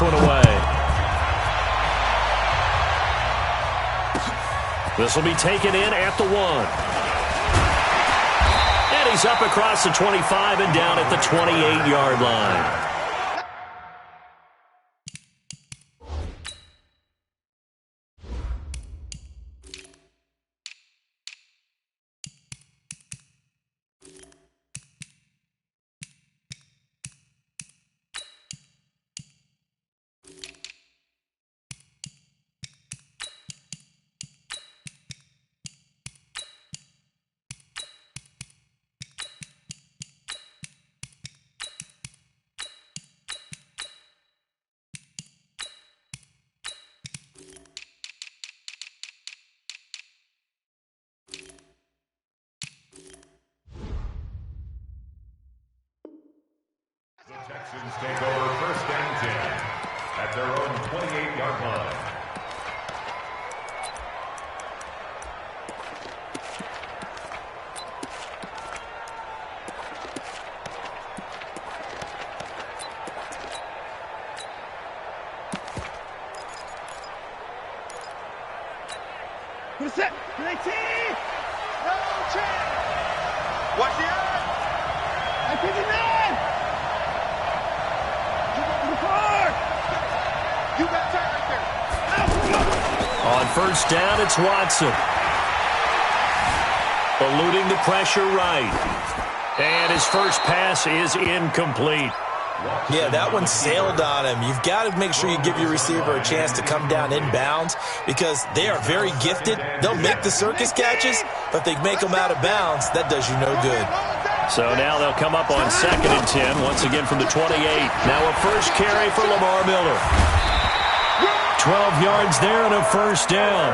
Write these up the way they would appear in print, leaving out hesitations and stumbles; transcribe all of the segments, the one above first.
this one away. This will be taken in at the 1. And he's up across the 25 and down at the 28-yard line. Texans take over 1st and 10 at their own 28-yard line. Put a set. 19. No chance. Watch the eye. 59. You got that right there. On 1st down, it's Watson. Eluding the pressure right. And his first pass is incomplete. Yeah, that one sailed on him. You've got to make sure you give your receiver a chance to come down inbounds because they are very gifted. They'll make the circus catches, but if they make them out of bounds, that does you no good. So now they'll come up on 2nd and 10, once again from the 28. Now a first carry for Lamar Miller. 12 yards there and a 1st down.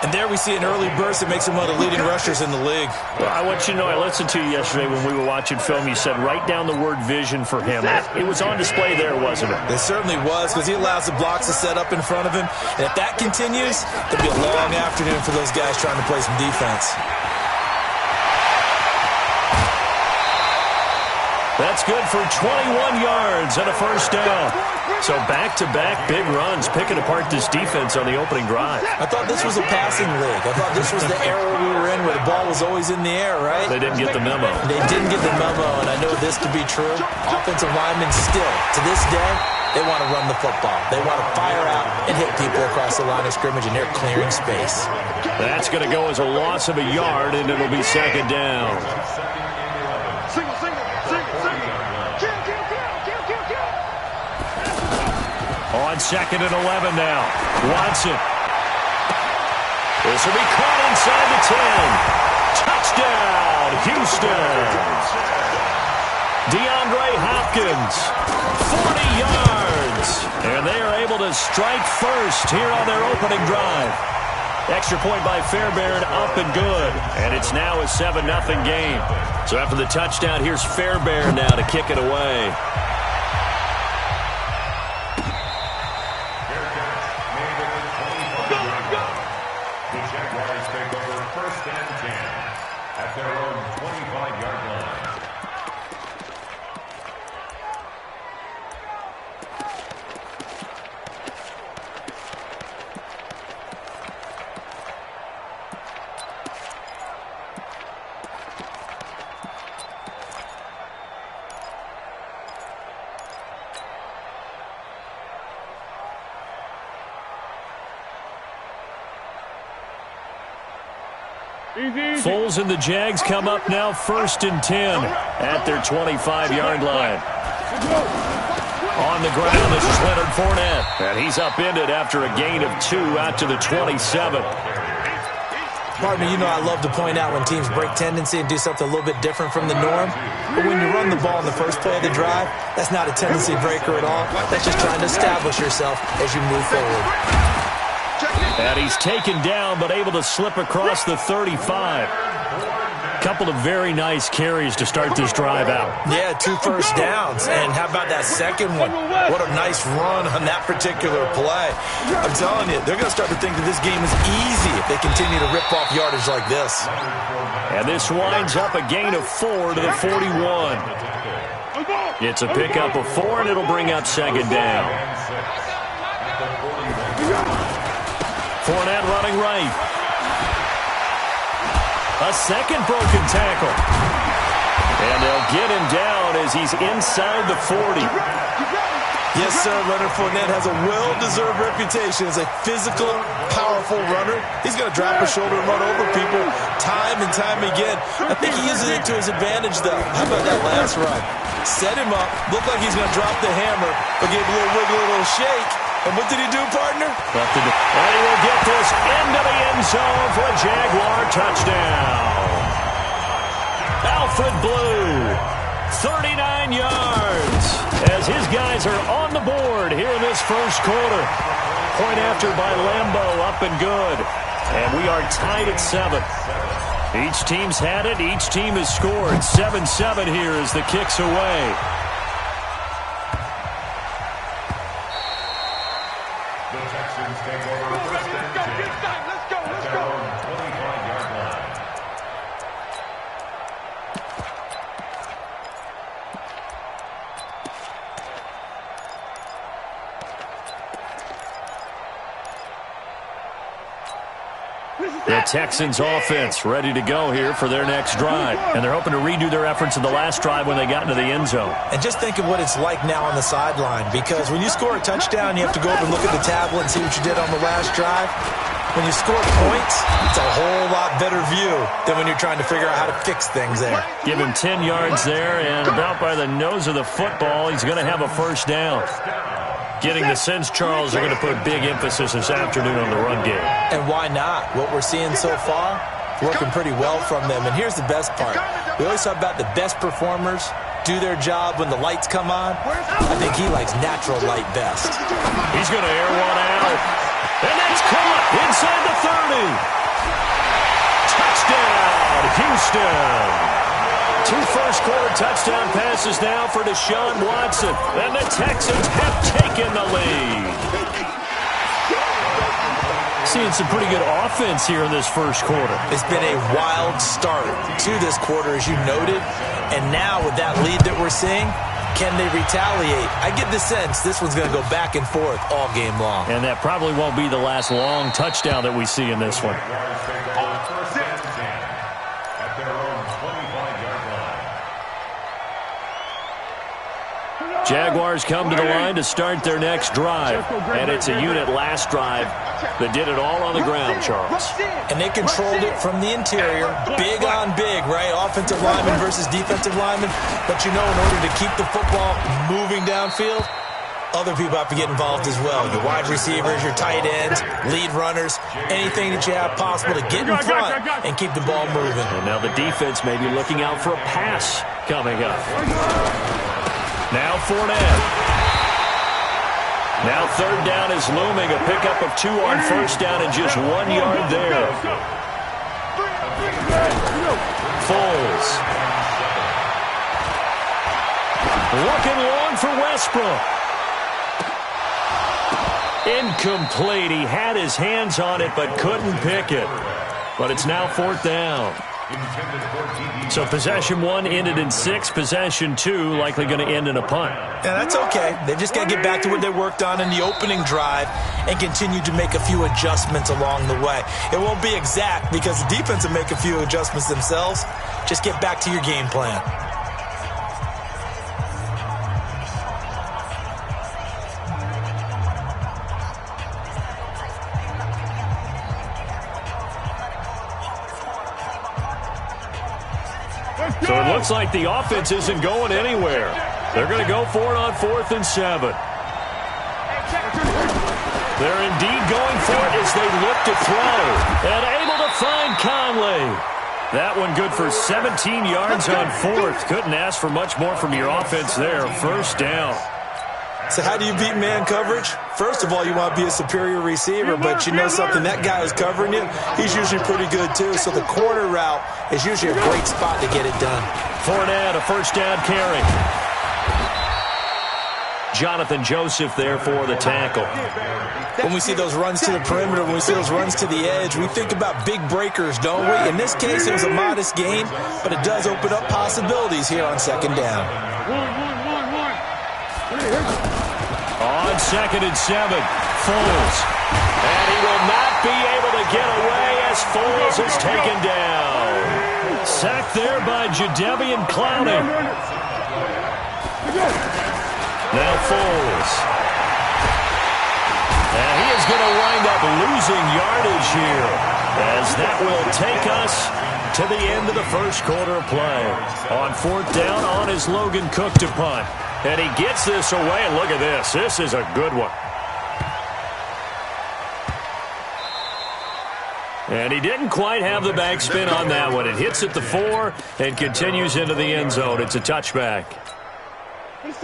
And there we see an early burst that makes him one of the leading rushers in the league. Well, I want you to know, I listened to you yesterday when we were watching film. You said write down the word vision for him. It was on display there, wasn't it? It certainly was because he allows the blocks to set up in front of him. And if that continues, it'll be a long afternoon for those guys trying to play some defense. That's good for 21 yards and a 1st down. So back-to-back big runs, picking apart this defense on the opening drive. I thought this was a passing league. I thought this was the era we were in where the ball was always in the air, right? They didn't get the memo. They didn't get the memo, and I know this to be true. Offensive linemen still, to this day, they want to run the football. They want to fire out and hit people across the line of scrimmage, and they're clearing space. That's going to go as a loss of a yard, and it'll be 2nd down. On 2nd and 11 now. Watson. This will be caught inside the 10. Touchdown, Houston. DeAndre Hopkins, 40 yards. And they are able to strike first here on their opening drive. Extra point by Fairbairn, up and good. And it's now a 7-0 game. So after the touchdown, here's Fairbairn now to kick it away. Foles and the Jags come up now 1st and 10 at their 25-yard line. On the ground, this is Leonard Fournette. And he's upended after a gain of 2 out to the 27. Partner, you know I love to point out when teams break tendency and do something a little bit different from the norm. But when you run the ball in the first play of the drive, that's not a tendency breaker at all. That's just trying to establish yourself as you move forward. And he's taken down, but able to slip across the 35. Couple of very nice carries to start this drive out. Yeah, 2 first downs. And how about that second one? What a nice run on that particular play. I'm telling you, they're going to start to think that this game is easy if they continue to rip off yardage like this. And this winds up a gain of 4 to the 41. It's a pickup of 4, and it'll bring up second down. Fournette running right. A second broken tackle. And they'll get him down as he's inside the 40. Yes, sir. Leonard Fournette has a well-deserved reputation as a physical, powerful runner. He's going to drop his shoulder and run over people time and time again. I think he uses it to his advantage, though. How about that last run? Set him up, looked like he's going to drop the hammer, but gave a little wiggle, a little shake. And what did he do, partner? And he will get this into the end zone for a Jaguar touchdown. Alfred Blue, 39 yards, as his guys are on the board here in this first quarter. Point after by Lambo, up and good. And we are tied at 7. Each team's had it. Each team has scored. 7-7 here as the kick's away. The Texans take over first and 10. Let's go. At their own 25-yard line. The Texans offense ready to go here for their next drive. And they're hoping to redo their efforts in the last drive when they got into the end zone. And just think of what it's like now on the sideline, because when you score a touchdown, you have to go over and look at the tablet and see what you did on the last drive. When you score points, it's a whole lot better view than when you're trying to figure out how to fix things there. Give him 10 yards there, and about by the nose of the football, he's going to have a first down. Getting the sense, Charles, they're going to put big emphasis this afternoon on the run game. And why not? What we're seeing so far, working pretty well from them. And here's the best part. We always talk about the best performers do their job when the lights come on. I think he likes natural light best. He's going to air one out. And that's caught inside the 30. Touchdown, Houston. 2 first-quarter touchdown passes now for Deshaun Watson. And the Texans have taken the lead. Seeing some pretty good offense here in this first quarter. It's been a wild start to this quarter, as you noted. And now with that lead that we're seeing, can they retaliate? I get the sense this one's going to go back and forth all game long. And that probably won't be the last long touchdown that we see in this one. Jaguars come to the line to start their next drive. And it's a unit last drive that did it all on the ground, Charles. And they controlled it from the interior. Big on big, right? Offensive lineman versus defensive lineman. But you know, in order to keep the football moving downfield, other people have to get involved as well. Your wide receivers, your tight ends, lead runners, anything that you have possible to get in front and keep the ball moving. And now the defense may be looking out for a pass coming up. Now Fournette. Now third down is looming. A pickup of 2 on first down and just 1 yard there. Foles. Looking long for Westbrook. Incomplete. He had his hands on it but couldn't pick it. But it's now 4th down. So possession 1 ended in 6. Possession 2 likely going to end in a punt. Yeah, that's okay. They just got to get back to what they worked on in the opening drive and continue to make a few adjustments along the way. It won't be exact because the defense will make a few adjustments themselves. Just get back to your game plan. So it looks like the offense isn't going anywhere. They're going to go for it on 4th and 7. They're indeed going for it as they look to throw. And able to find Conley. That one good for 17 yards on 4th. Couldn't ask for much more from your offense there. First down. So how do you beat man coverage? First of all, you want to be a superior receiver, but you know something, that guy who's covering you, he's usually pretty good too. So the corner route is usually a great spot to get it done. Fournette, a first down carry. Jonathan Joseph there for the tackle. When we see those runs to the perimeter, when we see those runs to the edge, we think about big breakers, don't we? In this case, it was a modest gain, but it does open up possibilities here on 2nd down. On 2nd and 7, Foles. And he will not be able to get away as Foles is taken down. Sacked there by Jadeveon Clowney. Now Foles. And he is going to wind up losing yardage here, as that will take us to the end of the first quarter of play. On 4th down, on is Logan Cook to punt. And he gets this away, and look at this. This is a good one. And he didn't quite have the backspin on that one. It hits at the 4 and continues into the end zone. It's a touchback.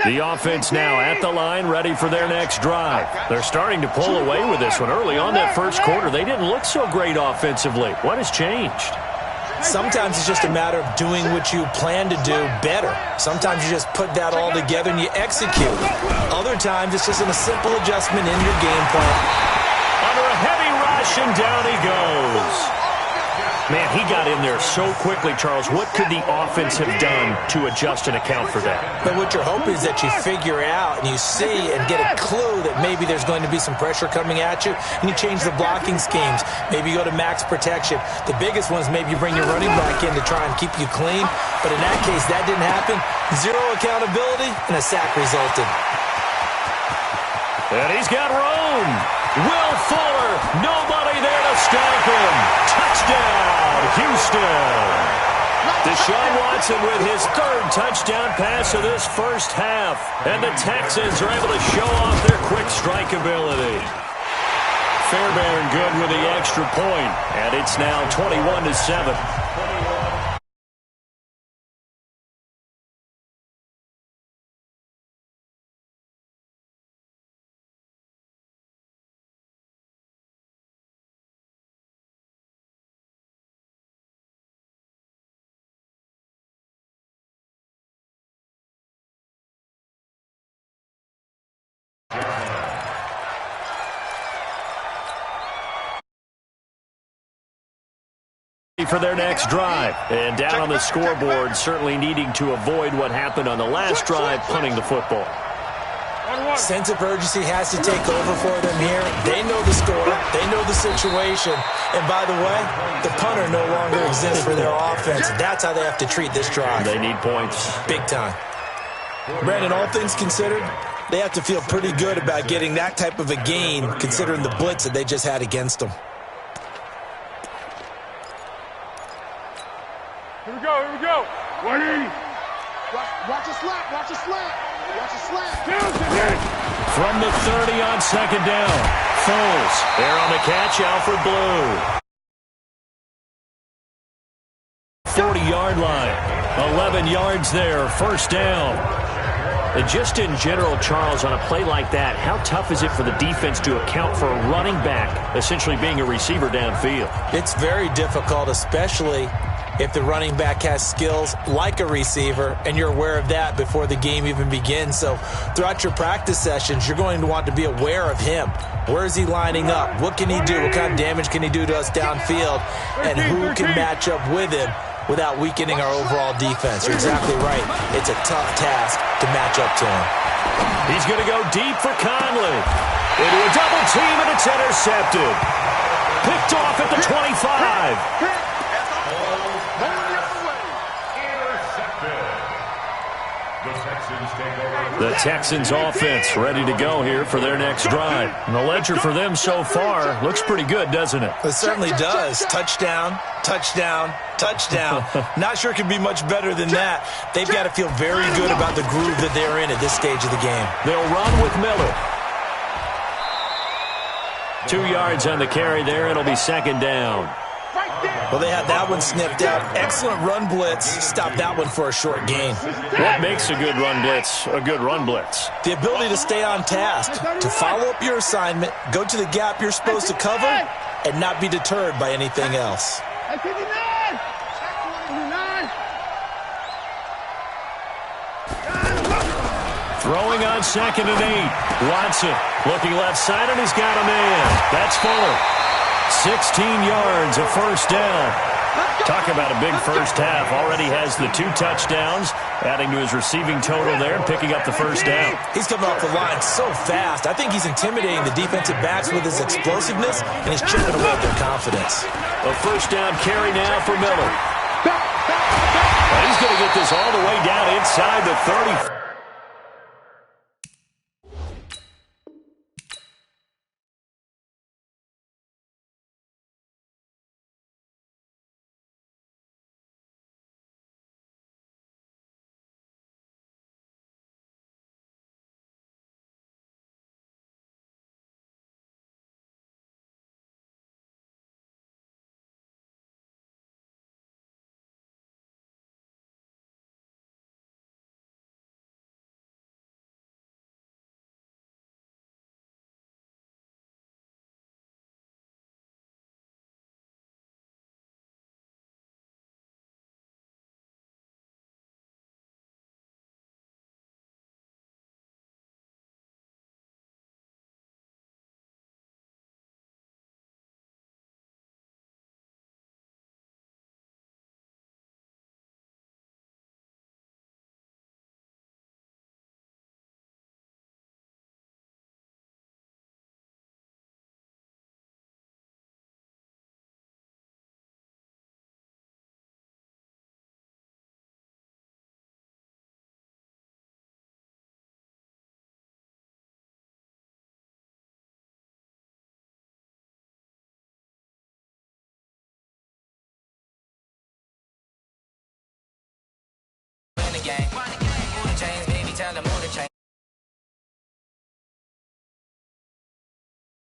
The offense now at the line, ready for their next drive. They're starting to pull away with this one. Early on that first quarter, they didn't look so great offensively. What has changed? Sometimes it's just a matter of doing what you plan to do better. Sometimes you just put that all together and you execute. Other times it's just a simple adjustment in your game plan. Under a heavy rush, and down he goes. Man, he got in there so quickly, Charles. What could the offense have done to adjust and account for that? But what you're hoping is that you figure out and you see and get a clue that maybe there's going to be some pressure coming at you, and you change the blocking schemes. Maybe you go to max protection. The biggest one is maybe you bring your running back in to try and keep you clean. But in that case, that didn't happen. Zero accountability, and a sack resulted. And he's got room. Will Fuller, nobody there to stop him. Touchdown, Houston. Deshaun Watson with his 3rd touchdown pass of this first half. And the Texans are able to show off their quick strike ability. Fairbairn good with the extra point. And it's now 21-7. For their next drive. And down on the scoreboard, certainly needing to avoid what happened on the last drive, punting the football. Sense of urgency has to take over for them here. They know the score. They know the situation. And by the way, the punter no longer exists for their offense. That's how they have to treat this drive. They need points. Big time. Brandon, all things considered, they have to feel pretty good about getting that type of a gain, considering the blitz that they just had against them. Here we go. 180. Watch a slant. Watch a slant. From the 30 on 2nd down. Foles. There on the catch, Alfred Blue. 40-yard line. 11 yards there. First down. And just in general, Charles, on a play like that, how tough is it for the defense to account for a running back essentially being a receiver downfield? It's very difficult, especially if the running back has skills like a receiver, and you're aware of that before the game even begins. So throughout your practice sessions, you're going to want to be aware of him. Where is he lining up? What can he do? What kind of damage can he do to us downfield? And who can match up with him without weakening our overall defense? You're exactly right. It's a tough task to match up to him. He's going to go deep for Conley. Into a double team, and it's intercepted. Picked off at the 25. The Texans offense ready to go here for their next drive. And the ledger for them so far looks pretty good, doesn't it? It certainly does. Touchdown, touchdown, touchdown. Not sure it could be much better than that. They've got to feel very good about the groove that they're in at this stage of the game. They'll run with Miller. 2 yards on the carry there. It'll be 2nd down. Well, they had that one snipped out. Excellent run blitz. Stop that one for a short gain. What makes a good run blitz a good run blitz? The ability to stay on task, to follow up your assignment, go to the gap you're supposed to cover, and not be deterred by anything else. Throwing on 2nd and 8. Watson looking left side, and he's got a man. That's Fuller. 16 yards, a first down. Talk about a big first half. Already has the 2 touchdowns, adding to his receiving total there and picking up the first down. He's coming off the line so fast. I think he's intimidating the defensive backs with his explosiveness, and he's chipping away at their confidence. A first down carry now for Miller. And he's going to get this all the way down inside the 30. Game.